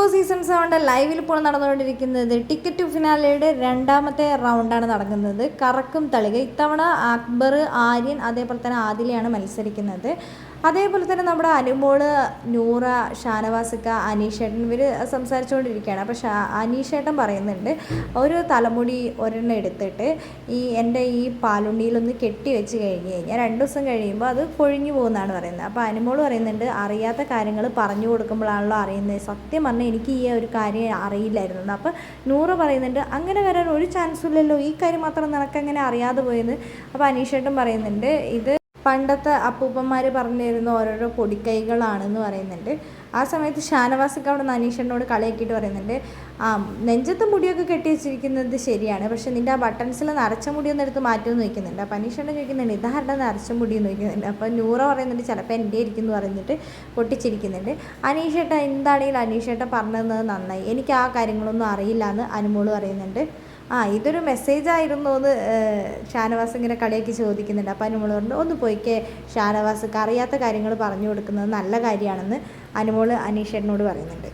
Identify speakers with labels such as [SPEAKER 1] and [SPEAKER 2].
[SPEAKER 1] Boss season 7 ലൈവിൽ ഇപ്പോൾ നടന്നുകൊണ്ടിരിക്കുന്നത് ടിക്കറ്റ് ടു ഫിനാലയുടെ രണ്ടാമത്തെ റൗണ്ടാണ് നടക്കുന്നത്. കറക്കും തളിക. ഇത്തവണ അക്ബർ, ആര്യൻ അതേപോലെ തന്നെ ആദിലയാണ് മത്സരിക്കുന്നത്. അതേപോലെ തന്നെ നമ്മുടെ അനുമോള്, നൂറ, ഷാനവാസിക്ക, അനീഷേട്ടൻ ഇവർ സംസാരിച്ചുകൊണ്ടിരിക്കുകയാണ്. അപ്പോൾ അനീഷേട്ടൻ പറയുന്നുണ്ട്, ഒരു തലമുടി ഒരെണ്ണം എടുത്തിട്ട് എൻ്റെ ഈ പാലുണ്ടിയിലൊന്ന് കെട്ടി വെച്ച് കഴിഞ്ഞ് കഴിഞ്ഞാൽ 2 ദിവസം കഴിയുമ്പോൾ അത് കൊഴിഞ്ഞു പോകുന്നതാണ് പറയുന്നത്. അപ്പോൾ അനുമോള് പറയുന്നുണ്ട്, അറിയാത്ത കാര്യങ്ങൾ പറഞ്ഞു കൊടുക്കുമ്പോഴാണല്ലോ അറിയുന്നത്. സത്യം പറഞ്ഞാൽ എനിക്ക് ഈ ഒരു കാര്യം അറിയില്ലായിരുന്നു. അപ്പോൾ നൂറ് പറയുന്നുണ്ട്, അങ്ങനെ വരാൻ ഒരു ചാൻസും ഇല്ലല്ലോ, ഈ കാര്യം മാത്രം നിനക്കങ്ങനെ അറിയാതെ പോയെന്ന്. അപ്പോൾ അനീഷേട്ടൻ പറയുന്നുണ്ട്, ഇത് പണ്ടത്തെ അപ്പൂപ്പന്മാർ പറഞ്ഞു തരുന്ന ഓരോരോ പൊടിക്കൈകളാണെന്ന് പറയുന്നുണ്ട്. ആ സമയത്ത് ഷാനവാസിക്ക് അവിടെ നിന്ന് അനീഷേട്ടനോട് കളിയാക്കിയിട്ട് പറയുന്നുണ്ട്, നെഞ്ചത്ത് മുടിയൊക്കെ കെട്ടി വെച്ചിരിക്കുന്നത് ശരിയാണ്, പക്ഷേ നിൻ്റെ ആ ബട്ടൺസിൽ നരച്ച മുടിയൊന്നും എടുത്ത് മാറ്റുമെന്ന് ചോദിക്കുന്നുണ്ട്. അപ്പോൾ അനീഷേട്ടൻ ചോദിക്കുന്നുണ്ട്, ഇതാരുടെ നരച്ച മുടിയെന്ന് ചോദിക്കുന്നുണ്ട്. അപ്പോൾ നൂറ പറയുന്നുണ്ട്, ചിലപ്പോൾ എൻ്റെ ഇരിക്കുന്നു പറഞ്ഞിട്ട് പൊട്ടിച്ചിരിക്കുന്നുണ്ട്. അനീഷേട്ടൻ എന്താണെങ്കിലും അനീഷേട്ടൻ പറഞ്ഞത് നന്നായി, എനിക്ക് ആ കാര്യങ്ങളൊന്നും അറിയില്ല എന്ന് അനുമോള് പറയുന്നുണ്ട്. ഇതൊരു മെസ്സേജ് ആയിരുന്നു എന്ന് ഷാനവാസ് ഇങ്ങനെ കളിയാക്കി ചോദിക്കുന്നുണ്ട്. അപ്പോൾ അനുമോള് പറഞ്ഞു, ഒന്ന് പോയിക്കേ ഷാനവാസ്, അറിയാത്ത കാര്യങ്ങൾ പറഞ്ഞു കൊടുക്കുന്നത് നല്ല കാര്യമാണെന്ന് അനുമോള് അനീഷേട്ടനോട് പറയുന്നുണ്ട്.